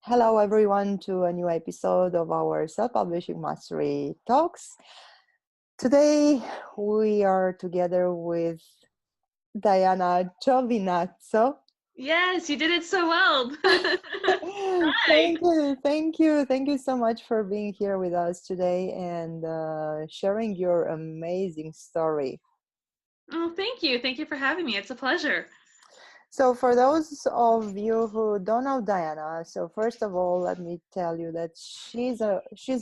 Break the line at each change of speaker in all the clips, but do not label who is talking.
Hello, everyone, to a new episode of our Self-Publishing Mastery Talks. Today, we are together with Diana Giovinazzo.
Yes, you did it so well. Hi.
Thank you so much for being here with us today and sharing your amazing story.
Oh, thank you. Thank you for having me. It's a pleasure.
So for those of you who don't know Diana, so first of all, let me tell you that she's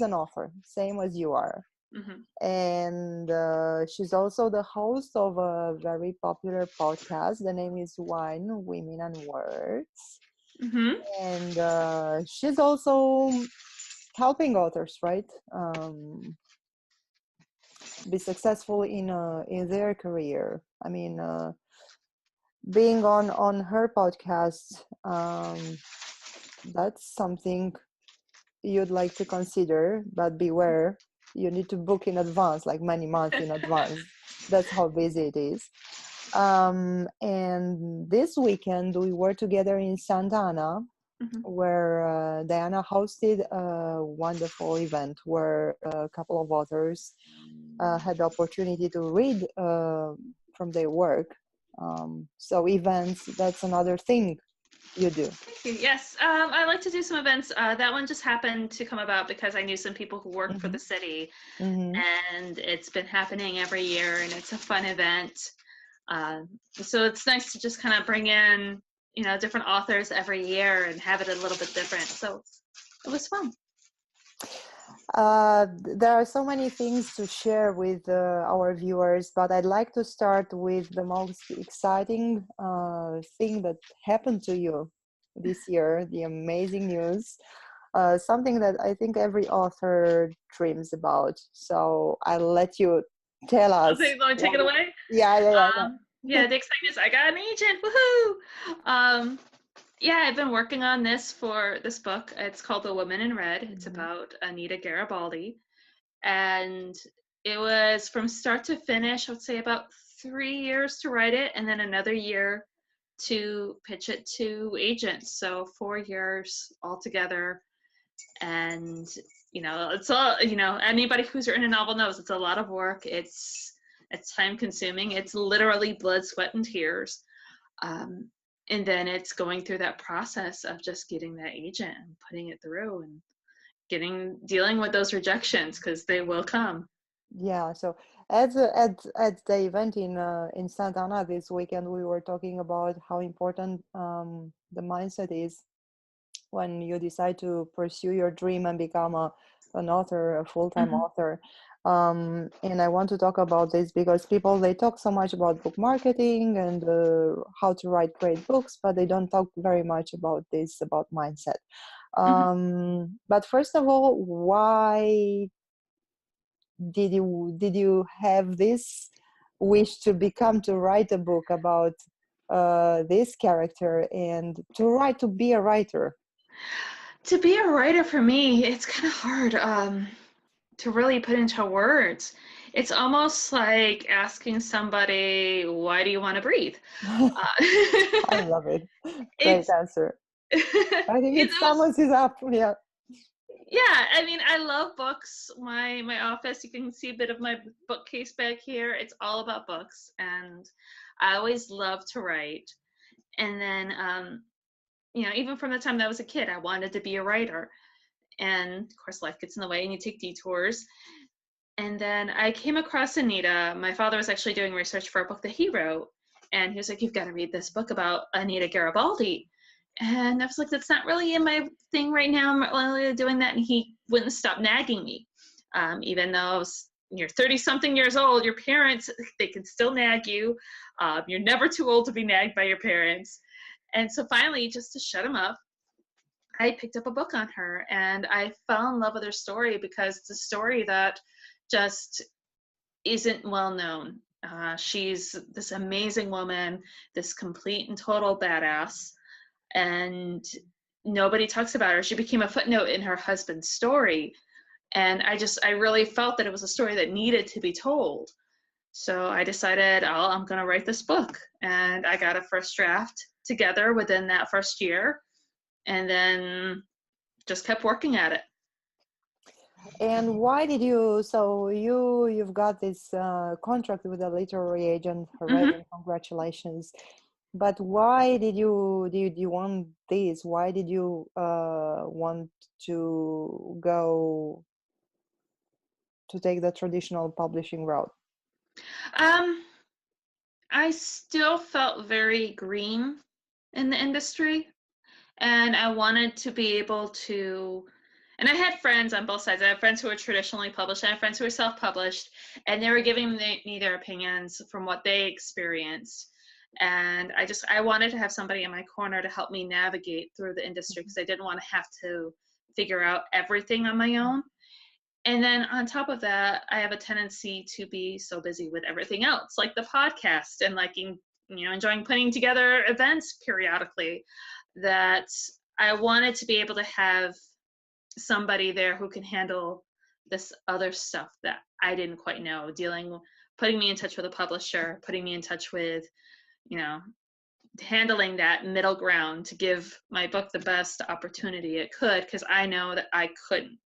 an author, same as you are.
Hmm.
And she's also the host of a very popular podcast. The name is Wine, Women, and Words.
Hmm.
And she's also helping authors, right? Be successful in their career. I mean, being on her podcast, that's something you'd like to consider, but beware, you need to book in advance, like many months in advance. That's how busy it is. And this weekend we were together in Santa Ana,
Hmm.
where Diana hosted a wonderful event where a couple of authors had the opportunity to read from their work. So events, that's another thing you do.
Thank you. Yes, I like to do some events. That one just happened to come about because I knew some people who work for
Mm-hmm.
the city,
Mm-hmm.
and it's been happening every year, and it's a fun event. So it's nice to just kind of bring in, different authors every year and have it a little bit different. So it was fun.
There are so many things to share with our viewers, but I'd like to start with the most exciting thing that happened to you this year, the amazing news, something that I think every author dreams about. So I'll let you tell us.
Want to take it away?
Yeah, yeah, yeah, yeah.
Yeah, the excitement is I got an agent. Woohoo! Yeah, I've been working on this book. It's called The Woman in Red. It's
Mhm.
about Anita Garibaldi. And it was from start to finish, I would say about 3 years to write it, and then another year to pitch it to agents. So 4 years altogether. And, it's all, anybody who's written a novel knows it's a lot of work. It's time consuming. It's literally blood, sweat, and tears. Um, and then it's going through that process of just getting that agent and putting it through and dealing with those rejections because they will come.
Yeah, so at the event in Santa Ana this weekend, we were talking about how important the mindset is when you decide to pursue your dream and become an author, a full-time
Hmm.
author. And I want to talk about this because people, they talk so much about book marketing and how to write great books, but they don't talk very much about this, about mindset.
Hmm.
But first of all, why did you have this wish to write a book about this character and to be a writer?
To be a writer for me, it's kind of hard to really put into words. It's almost like asking somebody, "Why do you want to breathe?"
I
Uh,
love it. Great
it's
answer. I think
you
it
know,
sums it up. Yeah.
yeah. I mean, I love books. My office, you can see a bit of my bookcase back here. It's all about books, and I always love to write. And then, even from the time that I was a kid, I wanted to be a writer. And of course, life gets in the way, and you take detours. And then I came across Anita. My father was actually doing research for a book that he wrote. And he was like, "You've got to read this book about Anita Garibaldi." And I was like, "That's not really in my thing right now. I'm not really doing that." And he wouldn't stop nagging me. Even though you're 30 something years old, your parents, they can still nag you. You're never too old to be nagged by your parents. And so finally, just to shut him up, I picked up a book on her and I fell in love with her story because it's a story that just isn't well known. She's this amazing woman, this complete and total badass, and nobody talks about her. She became a footnote in her husband's story. And I really felt that it was a story that needed to be told. So I decided, I'm going to write this book. And I got a first draft together within that first year. And then just kept working at it.
And why did you, so you've got this contract with a literary agent already,
Hmm.
and congratulations. But why did you want this? Why did you want to go to take the traditional publishing route?
Um, I still felt very green in the industry, and I wanted to be able to. And I had friends on both sides. I had friends who were traditionally published, and I had friends who were self-published, and they were giving me their opinions from what they experienced. And I wanted to have somebody in my corner to help me navigate through the industry because I didn't want to have to figure out everything on my own. And then on top of that, I have a tendency to be so busy with everything else, like the podcast and liking, enjoying putting together events periodically, that I wanted to be able to have somebody there who can handle this other stuff that I didn't quite know, putting me in touch with a publisher, putting me in touch with, you know, handling that middle ground to give my book the best opportunity it could, because I know that I couldn't.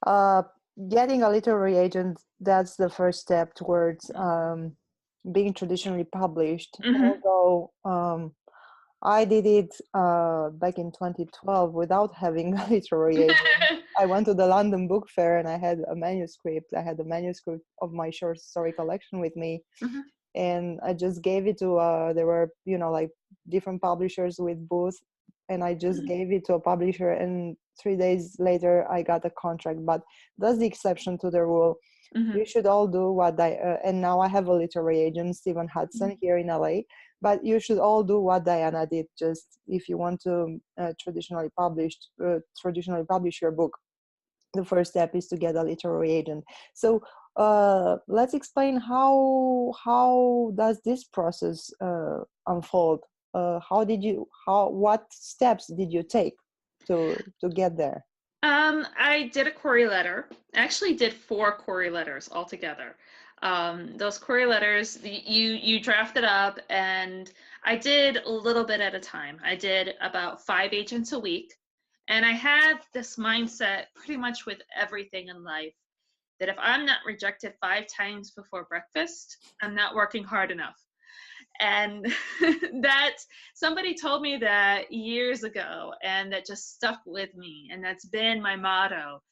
Uh, Getting a literary agent, that's the first step towards being traditionally published.
Mm-hmm.
Although I did it back in 2012 without having a literary agent. I went to the London Book Fair and I had a manuscript. I had a manuscript of my short story collection with me,
Mm-hmm.
and I just gave it to there were like different publishers with booths, and I just gave it to a publisher, and 3 days later I got a contract. But that's the exception to the rule.
Mm-hmm.
You should all do what and now I have a literary agent, Stephen
Mm-hmm.
Hudson, here in LA. But you should all do what Diana did. Just if you want to traditionally publish your book, the first step is to get a literary agent. So let's explain how does this process unfold. What steps did you take to get there?
I did a query letter. I actually did 4 query letters altogether. Those query letters, you draft it up, and I did a little bit at a time. I did about 5 agents a week, and I had this mindset pretty much with everything in life that if I'm not rejected 5 times before breakfast, I'm not working hard enough. And that somebody told me that years ago, and that just stuck with me, and that's been my motto.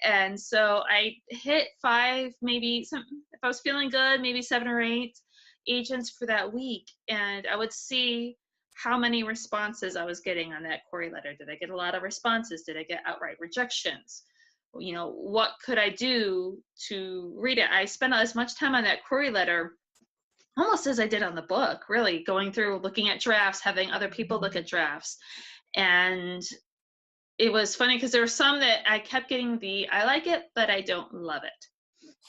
And so I hit 5, maybe some, if I was feeling good, maybe 7 or 8 agents for that week, and I would see how many responses I was getting on that query letter. Did I get a lot of responses? Did I get outright rejections? What could I do to read it? I spent as much time on that query letter almost as I did on the book, really going through, looking at drafts, having other people look at drafts. And it was funny because there were some that I kept getting I like it, but I don't love it.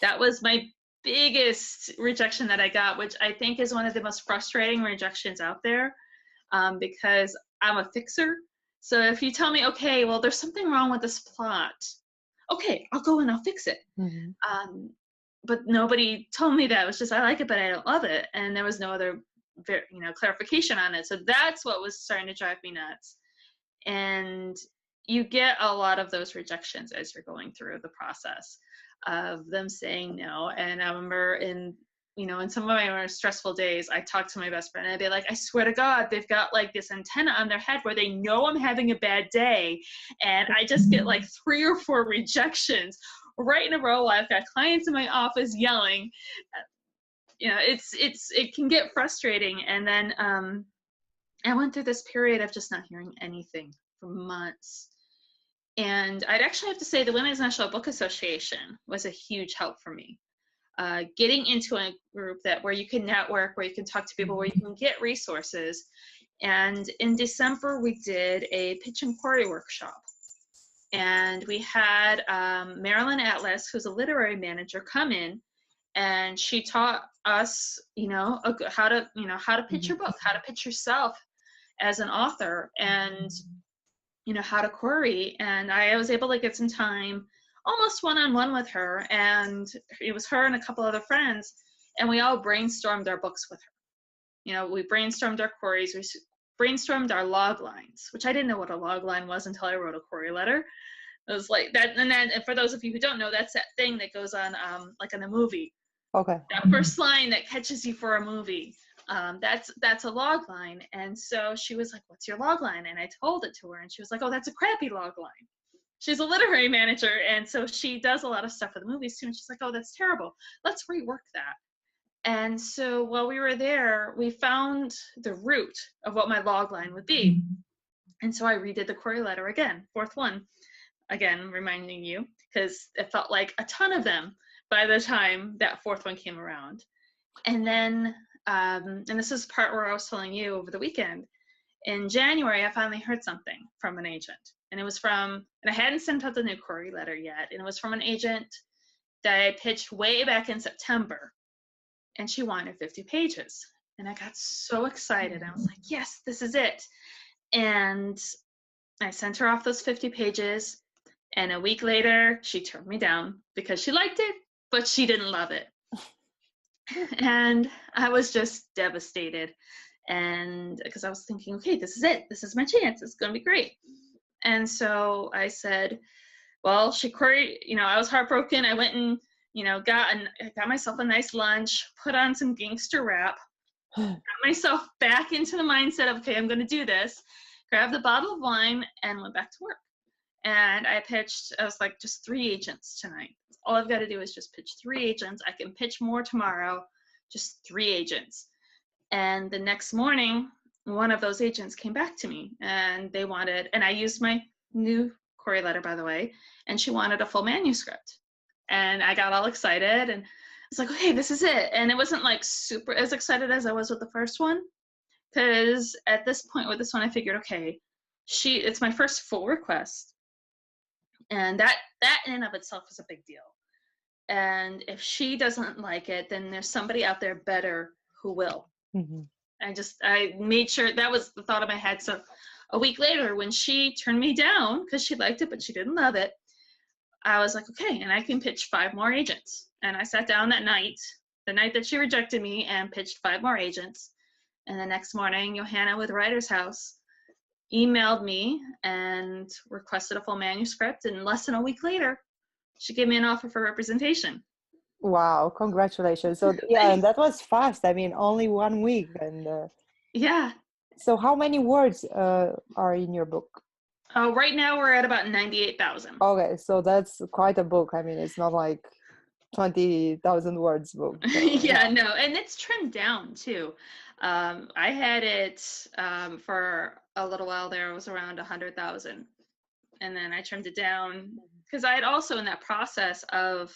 That was my biggest rejection that I got, which I think is one of the most frustrating rejections out there, because I'm a fixer. So if you tell me, okay, well, there's something wrong with this plot, okay, I'll go and I'll fix it.
Mm-hmm.
But nobody told me that. It was just, I like it, but I don't love it. And there was no other, clarification on it. So that's what was starting to drive me nuts. And you get a lot of those rejections as you're going through the process of them saying no. And I remember in some of my more stressful days, I talked to my best friend and I'd be like, I swear to God, they've got like this antenna on their head where they know I'm having a bad day. And I just get like 3 or 4 rejections right in a row. I've got clients in my office yelling. It can get frustrating. And then I went through this period of just not hearing anything for months. And I'd actually have to say the Women's National Book Association was a huge help for me. Getting into a group where you can network, where you can talk to people, where you can get resources. And in December, we did a pitch and query workshop. And we had Marilyn Atlas, who's a literary manager, come in, and she taught us, how to pitch your book, how to pitch yourself as an author, and how to query. And I was able to get some time almost one-on-one with her, and it was her and a couple other friends, and we all brainstormed our books with her. We brainstormed our queries, we brainstormed our log lines, which I didn't know what a log line was until I wrote a query letter. It was like that, and then and for those of you who don't know, that's that thing that goes on like in a movie.
Okay.
That first line that catches you for a movie. That's a log line. And so she was like, "What's your log line?" And I told it to her, and she was like, "Oh, that's a crappy log line." She's a literary manager, and so she does a lot of stuff for the movies too. And she's like, "Oh, that's terrible. Let's rework that." And so while we were there, we found the root of what my log line would be. And so I redid the query letter again, fourth one, again, reminding you, because it felt like a ton of them by the time that fourth one came around. And then, and this is the part where I was telling you over the weekend, in January, I finally heard something from an agent. And it was from, and I hadn't sent out the new query letter yet, and it was from an agent that I pitched way back in September. And she wanted 50 pages. And I got so excited. I was like, yes, this is it. And I sent her off those 50 pages. And a week later, she turned me down because she liked it, but she didn't love it. And I was just devastated. And because I was thinking, okay, this is it. This is my chance. It's going to be great. And so I said, well, she queried, I was heartbroken. I went and, got myself a nice lunch, put on some gangster rap, got myself back into the mindset of, okay, I'm going to do this, grabbed a bottle of wine and went back to work. And I was like, just 3 agents tonight. All I've got to do is just pitch 3 agents. I can pitch more tomorrow, just 3 agents. And the next morning, one of those agents came back to me and they wanted, and I used my new query letter, by the way, and she wanted a full manuscript. And I got all excited and I was like, okay, this is it. And it wasn't like super as excited as I was with the first one, because at this point with this one, I figured, okay, it's my first full request. And that in and of itself is a big deal. And if she doesn't like it, then there's somebody out there better who will.
Mm-hmm.
I made sure that was the thought in my head. So a week later, when she turned me down because she liked it, but she didn't love it, I was like, okay, and I can pitch 5 more agents. And I sat down that night, the night that she rejected me, and pitched 5 more agents. And the next morning, Johanna with Writer's House emailed me and requested a full manuscript. And less than a week later, she gave me an offer for representation.
Wow, congratulations. So yeah, and that was fast. I mean, only 1 week. And
yeah.
So how many words are in your book?
Right now we're at about 98,000.
Okay, so that's quite a book. I mean, it's not like 20,000 words book. So,
yeah, no, and it's trimmed down too. I had it for a little while there. It was around 100,000, and then I trimmed it down because I had also, in that process of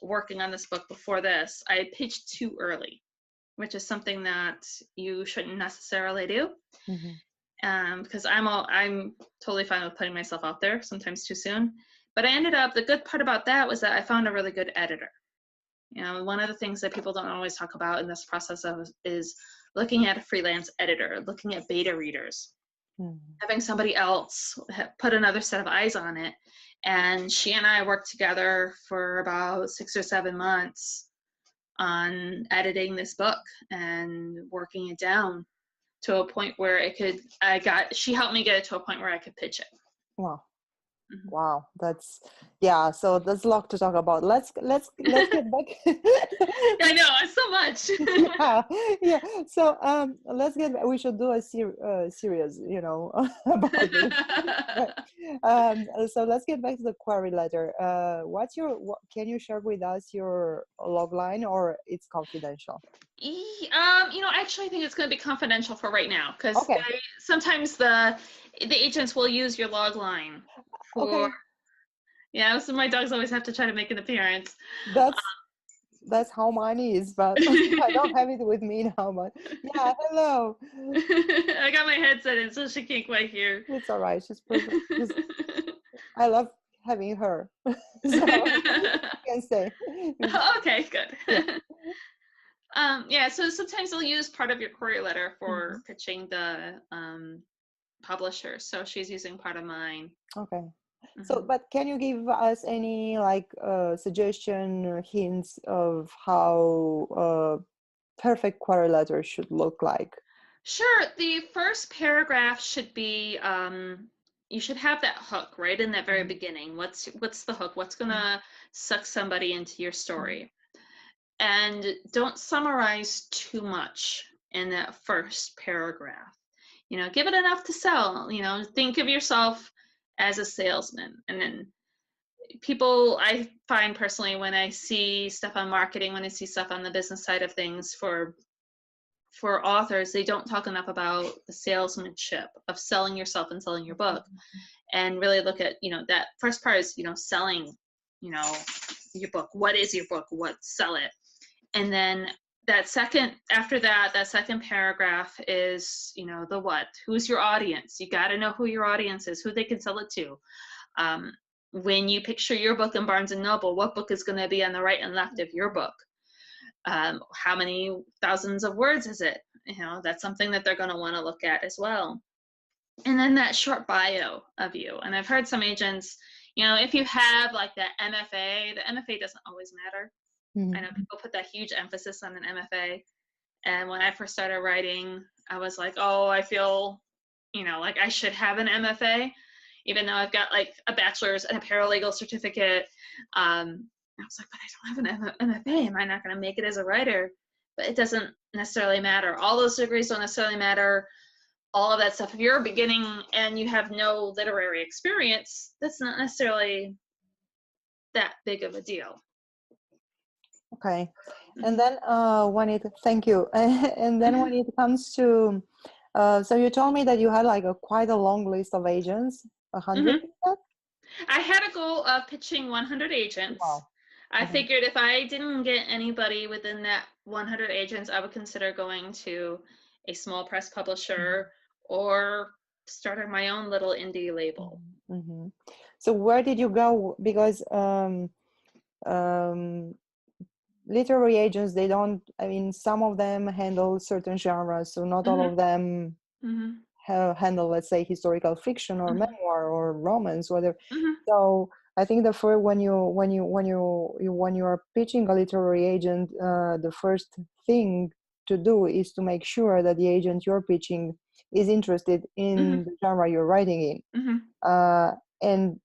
working on this book before this, I had pitched too early, which is something that you shouldn't necessarily do.
Mm-hmm.
Because I'm totally fine with putting myself out there sometimes too soon. But I ended up, the good part about that was that I found a really good editor. One of the things that people don't always talk about in this process is looking at a freelance editor, looking at beta readers, having somebody else put another set of eyes on it. And she and I worked together for about 6 or 7 months on editing this book and working it down to a point where she helped me get it to a point where I could pitch it.
Wow.
Mm-hmm.
Wow, so there's a lot to talk about. Let's get back.
I know, so much.
yeah. So let's get back. We should do a series, about this. So let's get back to the query letter. Can you share with us your log line, or it's confidential?
Actually, I think it's going to be confidential for right now, because
okay.
Sometimes the agents will use your log line.
Okay.
Yeah, so my dogs always have to try to make an appearance.
That's how mine is, but I don't have it with me now. But yeah, hello.
I got my headset in, so she can't quite hear.
It's all right. She's perfect. I love having her, so you can say.
Okay, good. Yeah. So sometimes they'll use part of your query letter for pitching the publisher. So she's using part of mine.
Okay. So, but can you give us any suggestion or hints of how perfect query letter should look like?
Sure. The first paragraph should be, you should have that hook right in that very
Mhm,
beginning. What's the hook? What's
mhm,
gonna suck somebody into your
mhm,
story? And don't summarize too much in that first paragraph. Give it enough to sell. Think of yourself as a salesman. And then people, I find personally, when I see stuff on marketing, when I see stuff on the business side of things for authors, they don't talk enough about the salesmanship of selling yourself and selling your book, and really look at, that first part is, selling, you know, your book. What is your book? Sell it. And then after that, that second paragraph is, the what. Who's your audience? You got to know who your audience is, who they can sell it to. Um, when you picture your book in Barnes and Noble, what book is going to be on the right and left of your book? How many thousands of words is it? That's something that they're going to want to look at as well. And then that short bio of you. And I've heard some agents, if you have like the MFA doesn't always matter. I know
mhm.
people put that huge emphasis on an MFA. And when I first started writing, I was like, oh, I feel, like I should have an MFA, even though I've got like a bachelor's and a paralegal certificate. I was like, but I don't have an MFA. Am I not going to make it as a writer? But it doesn't necessarily matter. All those degrees don't necessarily matter. All of that stuff. If you're beginning and you have no literary experience, that's not necessarily that big of a deal.
Okay. And then thank you. And then when it comes to, so you told me that you had like quite a long list of agents, 100?
Mm-hmm. I had a goal of pitching 100 agents.
Wow.
I
Mhm,
figured if I didn't get anybody within that 100 agents, I would consider going to a small press
mhm,
publisher or starting my own little indie label.
mhm, mhm. So where did you go? Because um, literary agents, they don't, I mean, some of them handle certain genres, so not all
Mm-hmm,
of them
mm-hmm,
handle, let's say, historical fiction or
mm-hmm,
memoir or romance, whatever.
mm-hmm,
So I think the first, when you are pitching a literary agent, the first thing to do is to make sure that the agent you're pitching is interested
mm-hmm,
in the genre you're writing in. And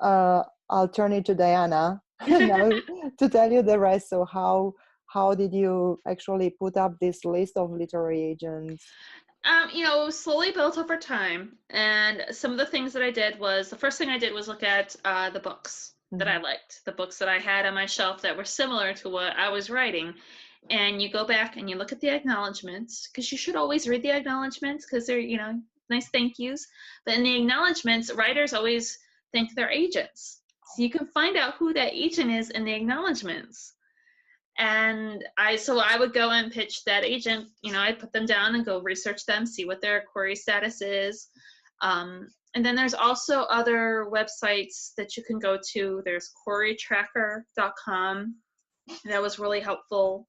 I'll turn it to Diana
mm-hmm.
now to tell you the rest. So how did you actually put up this list of literary agents?
Slowly built over time. And some of the things that I did was, the first thing I did was look at the books that I
Mhm,
liked, the books that I had on my shelf that were similar to what I was writing. And you go back and you look at the acknowledgments, because you should always read the acknowledgments, because they're, nice thank yous. But in the acknowledgments, writers always thank their agents. So you can find out who that agent is in the acknowledgments. And I would go and pitch that agent. I'd put them down and go research them, see what their query status is. And then there's also other websites that you can go to. There's querytracker.com. That was really helpful.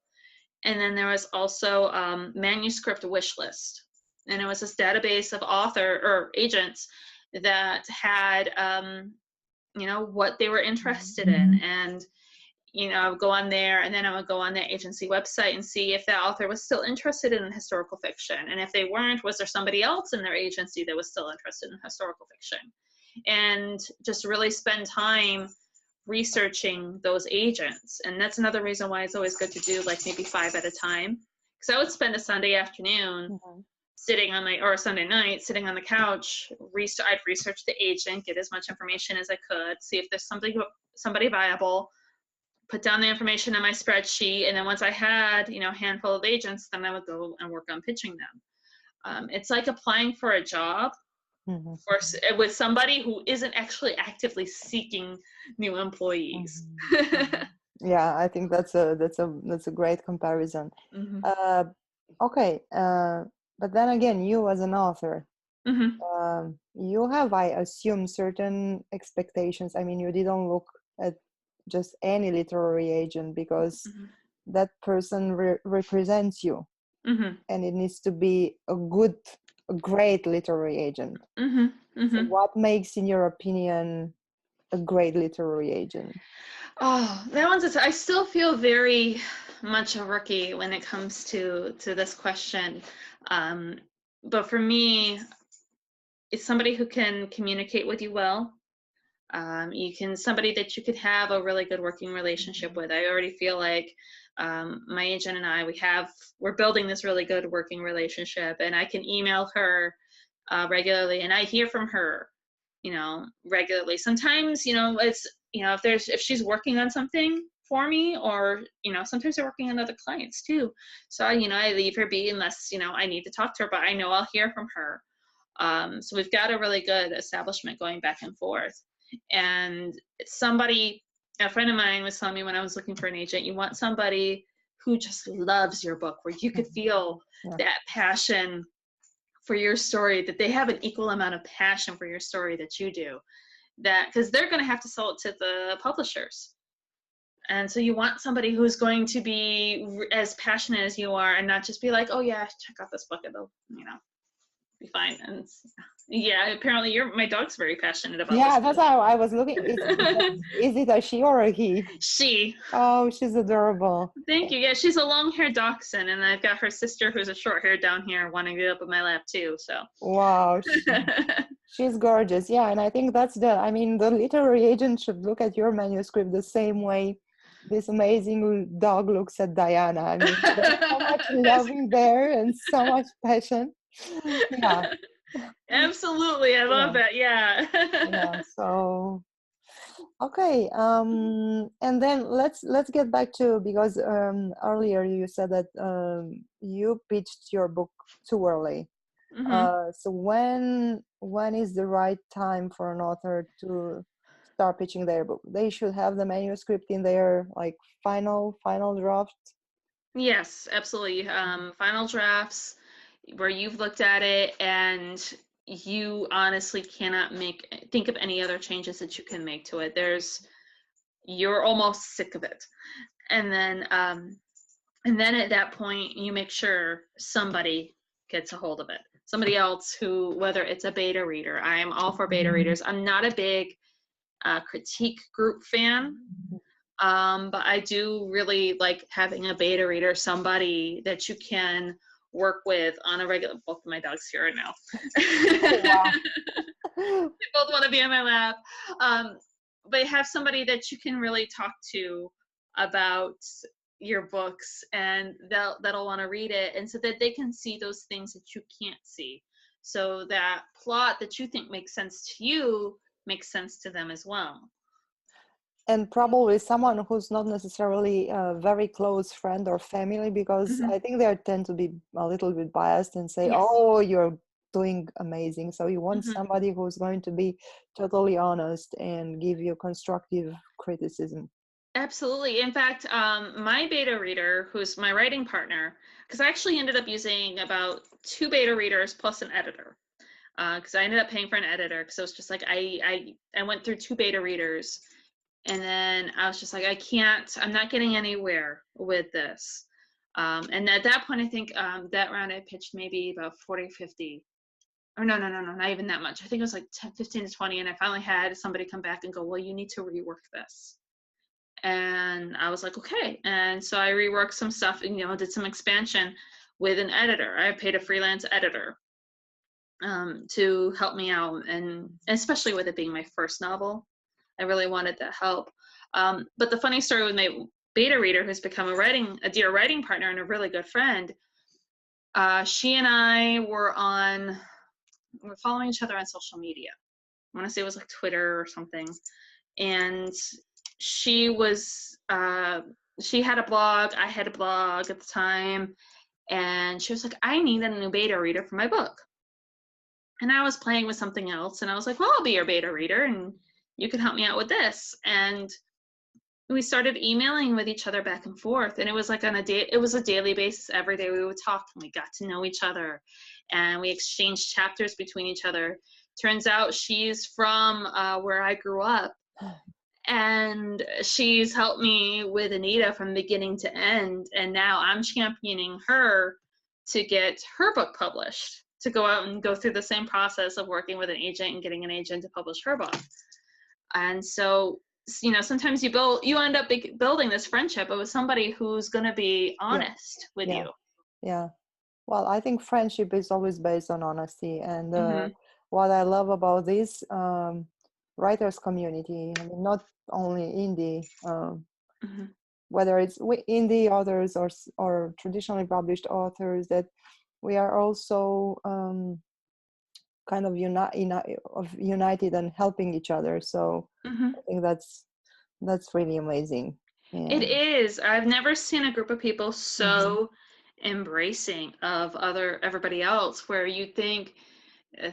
And then there was also manuscript wishlist. And it was this database of author or agents that had, what they were interested in. And I would go on there, and then I would go on the agency website and see if that author was still interested in historical fiction. And if they weren't, was there somebody else in their agency that was still interested in historical fiction? And just really spend time researching those agents. And that's another reason why it's always good to do like maybe 5 at a time. Because I would spend a Sunday afternoon
mhm,
or a Sunday night sitting on the couch. I'd research the agent, get as much information as I could, see if there's somebody viable, put down the information in my spreadsheet, and then once I had, a handful of agents, then I would go and work on pitching them. It's like applying for a job
mhm,
with somebody who isn't actually actively seeking new employees.
mhm, mhm. Yeah, I think that's a great comparison.
Mm-hmm.
Uh, okay, but then again, you as an author,
Mm-hmm.
you have, I assume, certain expectations. I mean, you didn't look at just any literary agent because that person represents you,
Mm-hmm.
and it needs to be a great literary agent.
Mm-hmm.
So,
Mm-hmm.
what makes, in your opinion, a great literary agent?
Oh, that one's. I still feel very much a rookie when it comes to this question. But for me, it's somebody who can communicate with you well. Somebody that you could have a really good working relationship with. I already feel like my agent and I, we're building this really good working relationship, and I can email her regularly, and I hear from her, regularly. Sometimes, it's, if she's working on something for me, or, sometimes they're working on other clients too. So, I leave her be unless, I need to talk to her, but I know I'll hear from her. So we've got a really good establishment going back and forth. And a friend of mine was telling me when I was looking for an agent, you want somebody who just loves your book, where you could feel that passion for your story, that they have an equal amount of passion for your story that you do, because they're going to have to sell it to the publishers. And so you want somebody who's going to be as passionate as you are, and not just be like, oh yeah, check out this book, it'll, be fine. And yeah, apparently my dog's very passionate about this.
That's how I was looking. Is it a she or a he?
She.
Oh, she's adorable.
Thank you. Yeah, she's a long-haired dachshund, and I've got her sister who's a short-haired down here wanting to get up in my lap too. So.
Wow, she's gorgeous. Yeah, and I think the literary agent should look at your manuscript the same way this amazing dog looks at Diana. I mean, there's so much love in there and so much passion. Yeah.
Absolutely, I love that. Yeah.
Yeah. So. Okay, and then let's get back to, because earlier you said that you pitched your book too early.
Mm-hmm.
So when is the right time for an author to start pitching their book? They should have the manuscript in their like final draft.
Yes, absolutely. Final drafts where you've looked at it and you honestly cannot think of any other changes that you can make to it. You're almost sick of it. And then at that point, you make sure somebody gets a hold of it. Somebody else whether it's a beta reader. I am all for beta readers. I'm not a big critique group fan. But I do really like having a beta reader, somebody that you can work with on a regular. Both of my dogs here right now.
Oh, wow.
They both want to be on my lap. But have somebody that you can really talk to about your books, and that'll want to read it, and so that they can see those things that you can't see. So that plot that you think makes sense to you makes sense to them as well.
And probably someone who's not necessarily a very close friend or family, because I think they tend to be a little bit biased and say,
Yes.
oh, you're doing amazing. So you want somebody who's going to be totally honest and give you constructive criticism.
Absolutely. In fact, my beta reader, who's my writing partner, because I actually ended up using about 2 beta readers plus an editor, because I ended up paying for an editor, because it was just like I went through 2 beta readers, and then I was just like, I'm not getting anywhere with this. And at that point, I think that round I pitched maybe about 40 or 50. Or no, not even that much. I think it was like 10, 15 to 20. And I finally had somebody come back and go, well, you need to rework this. And I was like, okay. And so I reworked some stuff and, did some expansion with an editor. I paid a freelance editor to help me out. And especially with it being my first novel, I really wanted that help. But the funny story with my beta reader, who's become a dear writing partner and a really good friend, she and I were following each other on social media. I want to say it was like Twitter or something. And she had a blog. I had a blog at the time. And she was like, I need a new beta reader for my book. And I was playing with something else. And I was like, well, I'll be your beta reader and you can help me out with this. And we started emailing with each other back and forth. And it was like it was a daily basis. Every day we would talk and we got to know each other and we exchanged chapters between each other. Turns out she's from where I grew up. And she's helped me with Anita from beginning to end. And now I'm championing her to get her book published, to go out and go through the same process of working with an agent and getting an agent to publish her book. And so sometimes you end up building this friendship with somebody who's going to be
Yeah,
honest with
yeah,
you.
yeah. Well, I think friendship is always based on honesty, and
Mhm.
what I love about this writers community, I mean, not only indie,
Mhm.
whether it's indie authors or traditionally published authors, that we are also kind of united and helping each other. So
Mhm.
I think that's really amazing.
It
And
is. I've never seen a group of people
mhm,
so embracing of everybody else, where you think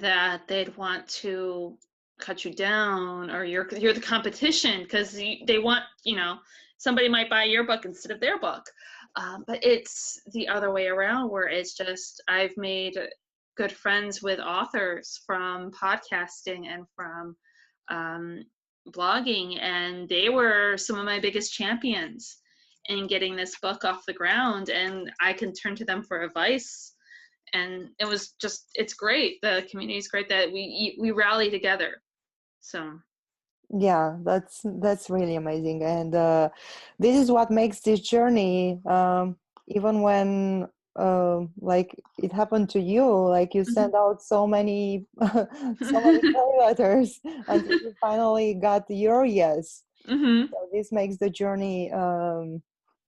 that they'd want to cut you down, or you're the competition, because they want, somebody might buy your book instead of their book. But it's the other way around, where it's just, I've made good friends with authors from podcasting and from um, blogging, and they were some of my biggest champions in getting this book off the ground, and I can turn to them for advice. And it's great. The community is great that we rally together. So
yeah, that's really amazing. And this is what makes this journey, even when like it happened to you, like you
mhm,
sent out so many so many letters until you finally got your yes.
mhm,
So this makes the journey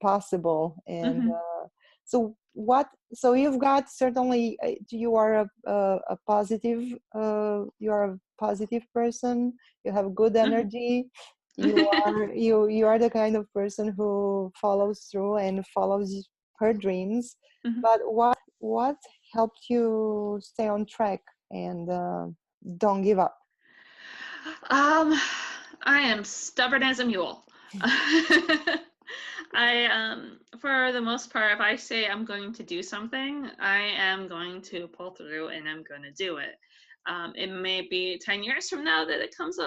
possible. And
mhm,
so what, so you've got certainly you are a positive, you are a positive person, you have good
mhm.
energy, you are the kind of person who follows through and follows her dreams.
Mhm.
But what helped you stay on track and don't give up?
Um, I am stubborn as a mule. For the most part, if I say I'm going to do something, I am going to pull through and I'm going to do it. It may be 10 years from now that it comes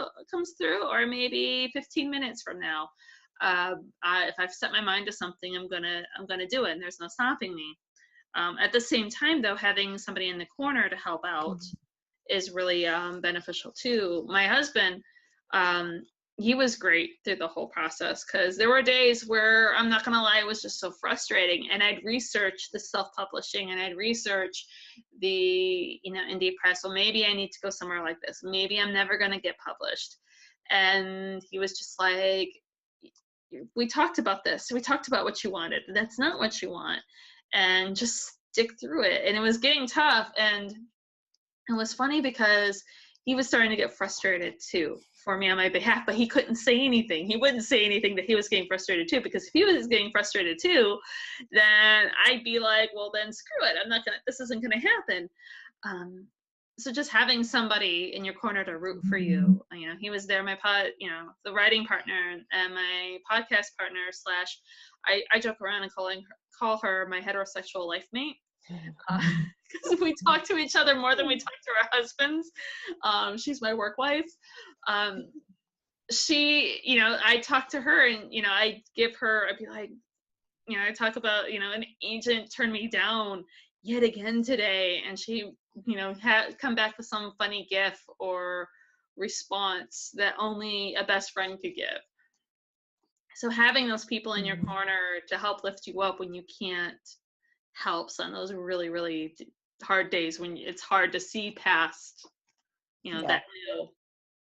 through, or maybe 15 minutes from now. If I've set my mind to something, I'm gonna do it, and there's no stopping me. At the same time, though, having somebody in the corner to help out
Mhm.
is really beneficial too. My husband, um, he was great through the whole process, because there were days where, I'm not gonna lie, it was just so frustrating, and I'd research the self-publishing, and I'd research the indie press. Well, maybe I need to go somewhere like this. Maybe I'm never gonna get published. And he was just like, we talked about this. We talked about what you wanted. That's not what you want. And just stick through it. And it was getting tough. And it was funny because he was starting to get frustrated too for me on my behalf, but he couldn't say anything. He wouldn't say anything that he was getting frustrated too, because if he was getting frustrated too, then I'd be like, well, then screw it. This isn't going to happen. Um, so just having somebody in your corner to root for you, he was there, the writing partner and my podcast partner slash, I joke around and call her my heterosexual life mate, because we talk to each other more than we talk to our husbands. She's my work wife. Um, I talk to her, and I'd be like, I talk about, an agent turned me down yet again today, and she, had come back with some funny gif or response that only a best friend could give. So having those people in your
Mhm.
corner to help lift you up when you can't helps on those really, really hard days when it's hard to see past,
Yeah.
that hill.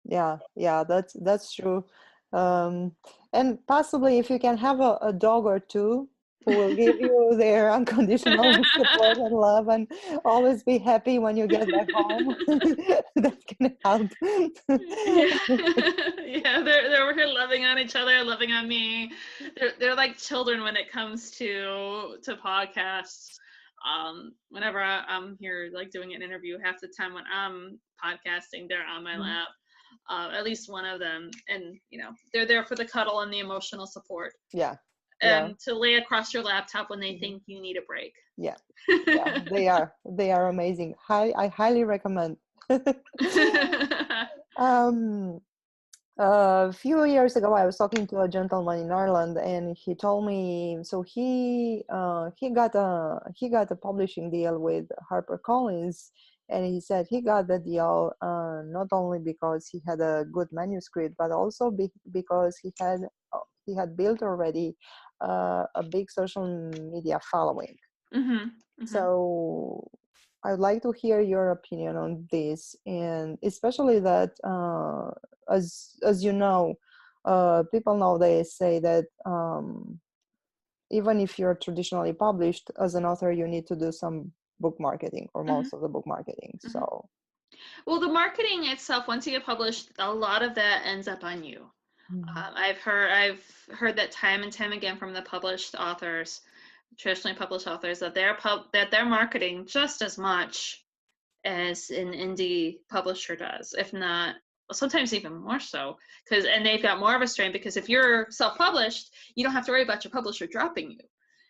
Yeah, that's true. Um, and possibly if you can have a dog or two who will give you their unconditional support and love and always be happy when you get back home, that can help.
Yeah, yeah, they're over here loving on each other, loving on me. They're like children when it comes to podcasts. Whenever I'm here like doing an interview, half the time when I'm podcasting, they're on my lap. At least one of them, and they're there for the cuddle and the emotional support,
Yeah, yeah,
and to lay across your laptop when they
mhm,
think you need a break.
yeah, yeah. They are amazing. I highly recommend. um, a few years ago, I was talking to a gentleman in Ireland, and he told me, so he got a publishing deal with HarperCollins, And he said he got the deal not only because he had a good manuscript, but also because he had built already a big social media following.
Mm-hmm. Mm-hmm.
So I'd like to hear your opinion on this, and especially that, as you know, people nowadays say that even if you're traditionally published as an author, you need to do some book marketing or
Mm-hmm.
most of the book marketing.
Mm-hmm.
So,
Well, the marketing itself, once you get published, a lot of that ends up on you.
mhm,
I've heard that time and time again from the published authors, traditionally published authors, that they're marketing just as much as an indie publisher does, if not sometimes even more so. And they've got more of a strain, because if you're self-published, you don't have to worry about your publisher dropping you.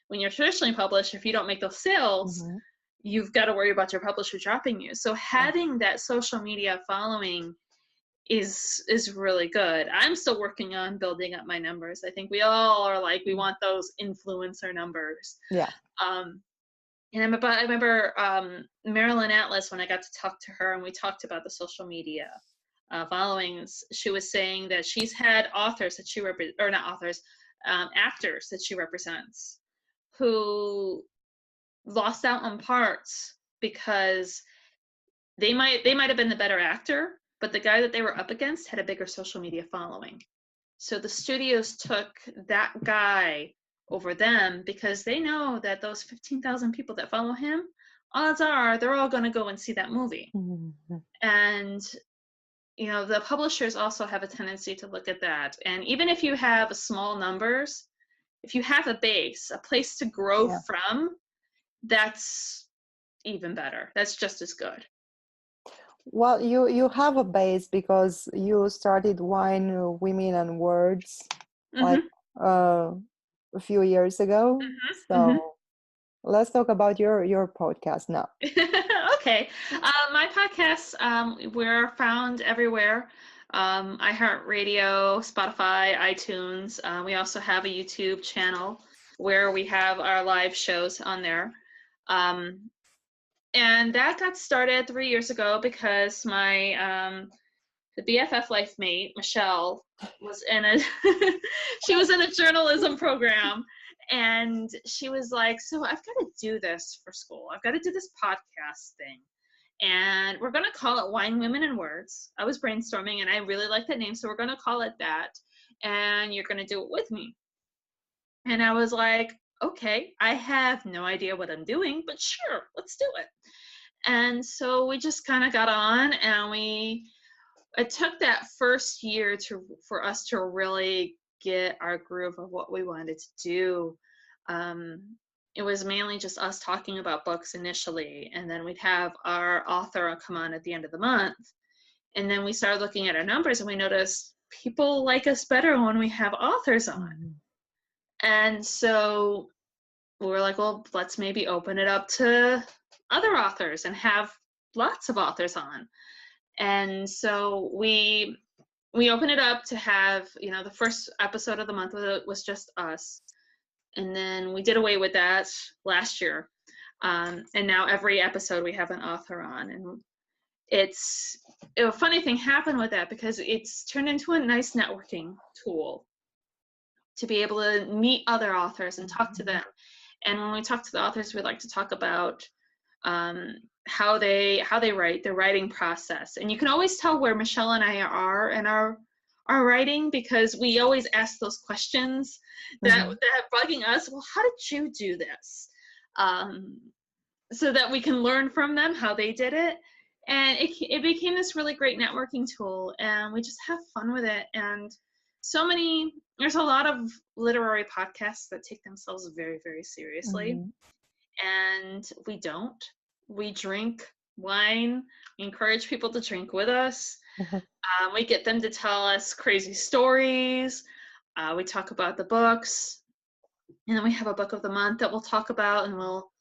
When you're traditionally published, if you don't make those sales,
mhm,
you've got to worry about your publisher dropping you. So
yeah,
having that social media following is really good. I'm still working on building up my numbers. I think we all are like, we want those influencer numbers.
yeah.
Um, and I remember Marilyn Atlas, when I got to talk to her and we talked about the social media followings, she was saying that she's had authors that or not authors, actors that she represents, who lost out on parts because they might have been the better actor, but the guy that they were up against had a bigger social media following. So the studios took that guy over them because they know that those 15,000 people that follow him, odds are they're all going to go and see that movie.
Mhm,
And the publishers also have a tendency to look at that. And even if you have small numbers, if you have a base, a place to grow
yeah.
from, that's even better. That's just as good.
Well, you have a base because you started Wine, Women, and Words like
Mm-hmm.
uh, a few years ago.
Mm-hmm.
So let's talk about your podcast now.
Okay. My podcasts, we're found everywhere. iHeartRadio, Spotify, iTunes. We also have a YouTube channel where we have our live shows on there. And that got started 3 years ago because my the BFF life mate, Michelle, was in a she was in a journalism program, and she was like, so I've got to do this for school. I've got to do this podcast thing. And we're going to call it Wine, Women, and Words. I was brainstorming and I really like that name, so we're going to call it that. And you're going to do it with me. And I was like, okay, I have no idea what I'm doing, but sure, let's do it. And so we just kind of got on, and it took that first year for us to really get our groove of what we wanted to do. It was mainly just us talking about books initially, and then we'd have our author come on at the end of the month. And then we started looking at our numbers, and we noticed people like us better when we have authors on.
Mhm.
And so we were like, well, let's maybe open it up to other authors and have lots of authors on. And so we opened it up to have, the first episode of the month was just us. And then we did away with that last year. And now every episode we have an author on. And a funny thing happened with that, because it's turned into a nice networking tool to be able to meet other authors and talk to them. And when we talk to the authors, we like to talk about how they write, their writing process. And you can always tell where Michelle and I are in our writing, because we always ask those questions that bugging us. Well, how did you do this? So that we can learn from them how they did it. And it became this really great networking tool, and we just have fun with it. And there's a lot of literary podcasts that take themselves very, very seriously.
Mhm.
And we don't. We drink wine. We encourage people to drink with us. We get them to tell us crazy stories. We talk about the books. And then we have a book of the month that we'll talk about, and we'll,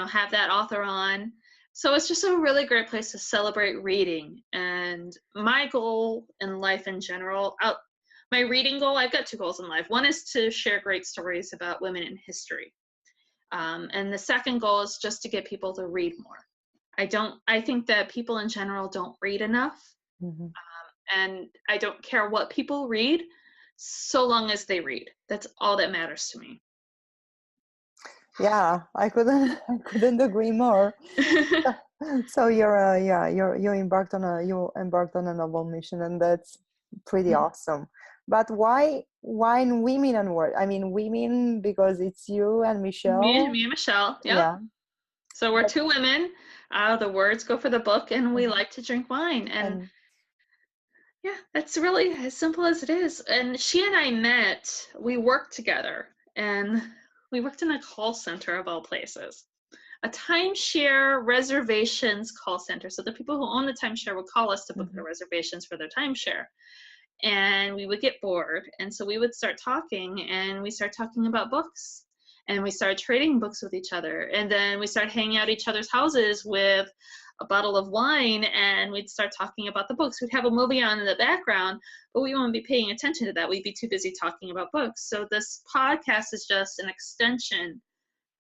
have that author on. So it's just a really great place to celebrate reading. And my goal in life in general, my reading goal, I've got two goals in life. One is to share great stories about women in history. And the second goal is just to get people to read more. I think that people in general don't read enough.
Mhm.
And I don't care what people read, so long as they read. That's all that matters to me.
Yeah, I couldn't agree more. So you embarked on a noble mission, and that's pretty awesome. But why in Women and Words? I mean, women because it's you and Michelle.
Me and Michelle, yep.
Yeah.
So we're
But,
two women. The words go for the book, and we like to drink wine. And
and
yeah, that's really as simple as it is. And she and I met, we worked together, and we worked in a call center of all places. A timeshare reservations call center. So the people who own the timeshare would call us to book their reservations for their timeshare. And we would get bored. And so we would start talking, and we start talking about books. And we started trading books with each other. And then we started hanging out at each other's houses with a bottle of wine, and we'd start talking about the books. We'd have a movie on in the background, but we wouldn't be paying attention to that. We'd be too busy talking about books. So this podcast is just an extension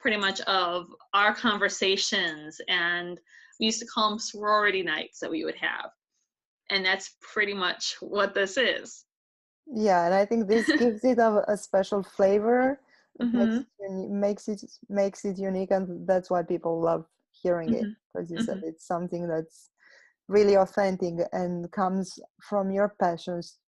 pretty much of our conversations, and we used to call them sorority nights that we would have, and that's pretty much what this is.
yeah, and I think this gives it a special flavor. It
Mhm.
makes it unique, and that's why people love hearing it.
Mhm.
Because you said
Mhm.
it's something that's really authentic and comes from your passions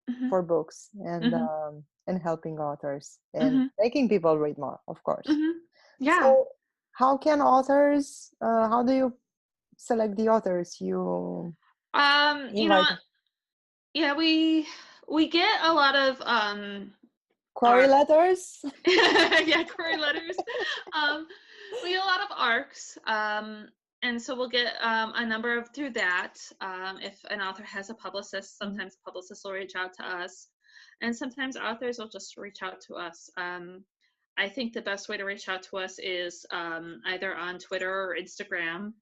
Mhm.
for books
Mhm.
and helping authors and
Mhm.
making people read more, of course.
Mhm. Yeah.
So, how can authors? How do you select the authors you
You know,
invite?
yeah, we get a lot of
Query
arcs.
letters?
Yeah, query letters. Um, we get a lot of arcs. And so we'll get a number of through that. If an author has a publicist,
Mhm.
sometimes publicists will reach out to us, and sometimes authors will just reach out to us. I think the best way to reach out to us is either on Twitter or Instagram,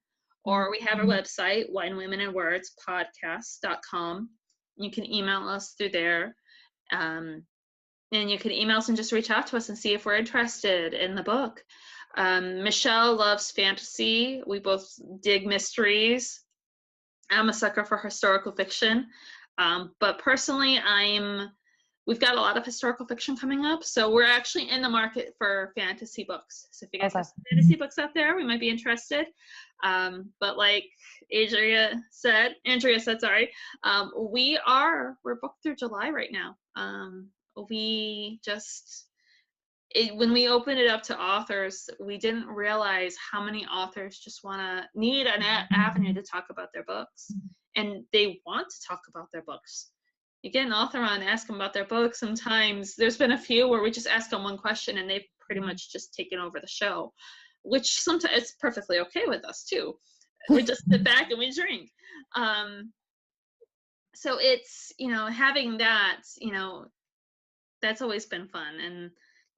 or we have our website, winewomenandwordspodcast.com. You can email us through there. Um, and you can email us and just reach out to us and see if we're interested in the book. Michelle loves fantasy. We both dig mysteries. I'm a sucker for historical fiction. But personally, we've got a lot of historical fiction coming up. So we're actually in the market for fantasy books. So if you guys
Okay.
have some fantasy books out there, we might be interested. But like Andrea said, sorry, we're booked through July right now. We just, when we opened it up to authors, we didn't realize how many authors just need an avenue to talk about their books, and they want to talk about their books. You get an author on, ask them about their book. Sometimes there's been a few where we just ask them one question and they've pretty much just taken over the show, which sometimes it's perfectly okay with us too. We just sit back and we drink. So it's, having that, that's always been fun, and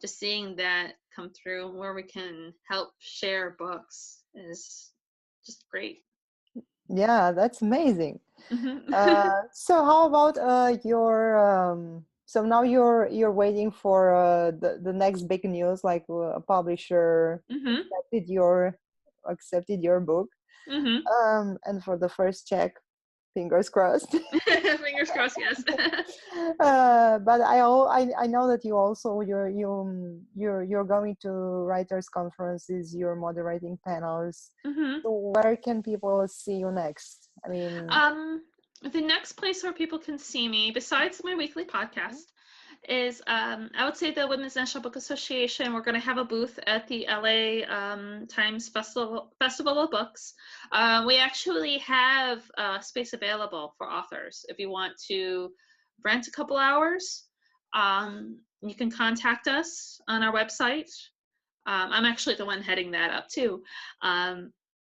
just seeing that come through where we can help share books is just great.
Yeah, that's amazing.
Mm-hmm.
So how about your so now you're waiting for the next big news, like a publisher
Mm-hmm.
accepted your book,
Mm-hmm.
and for the first check, fingers crossed.
Fingers crossed, yes.
But I know that you also you're going to writers conferences, you're moderating panels.
Mm-hmm.
So where can people see you next? I mean,
The next place where people can see me, besides my weekly podcast, is I would say the Women's National Book Association. We're going to have a booth at the LA Times Festival of Books. We actually have space available for authors. If you want to rent a couple hours, you can contact us on our website. I'm actually the one heading that up too. And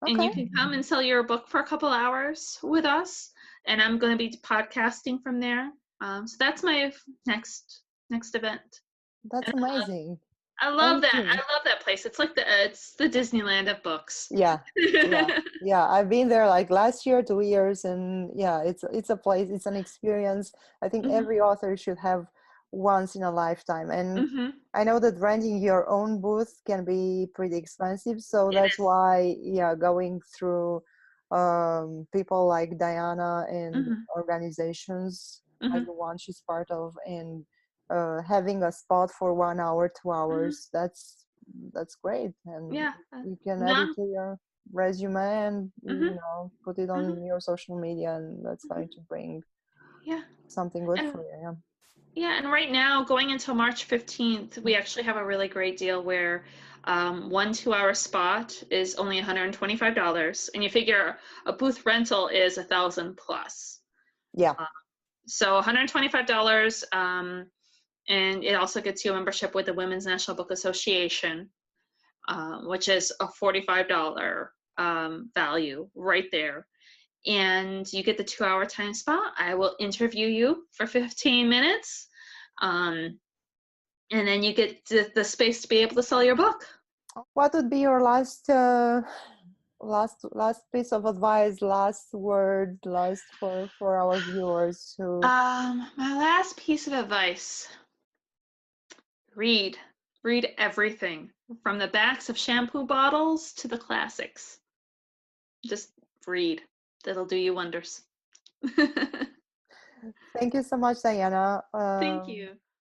you
okay,
can come and sell your book for a couple hours with us, and I'm going to be podcasting from there. So that's my next event.
that's
And
amazing.
I love
Thank
that. I
you.
love that place. It's like it's the Disneyland of books.
Yeah, yeah, yeah. I've been there like last year, 2 years, and yeah, it's a place, it's an experience. I think
Mhm.
every author should have once in a lifetime. And
Mm-hmm.
I know that renting your own booth can be pretty expensive, so
It
that's
is.
why, yeah, going through people like Diana and
Mm-hmm.
organizations like
Mm-hmm.
the one she's part of, and having a spot for 1 hour, two
Mm-hmm.
hours, that's great, and
Yeah.
you can add it
No.
to your resume and
Mm-hmm.
put it on
Mm-hmm.
your social media, and that's going
Mm-hmm.
to bring
Yeah.
something good
And
for you. Yeah.
yeah, and right now, going until March 15th, we actually have a really great deal where one 2-hour spot is only $125, and you figure a booth rental is 1,000 plus.
Yeah.
So $125, and it also gets you a membership with the Women's National Book Association, which is a $45 value right there. And you get the 2-hour time spot. I will interview you for 15 minutes. Um, and then you get the space to be able to sell your book.
What would be your last piece of advice, last word, last for our viewers who
My last piece of advice: read. Read everything from the backs of shampoo bottles to the classics. Just read. That'll do you wonders.
thank you so much, Diana.
Thank you.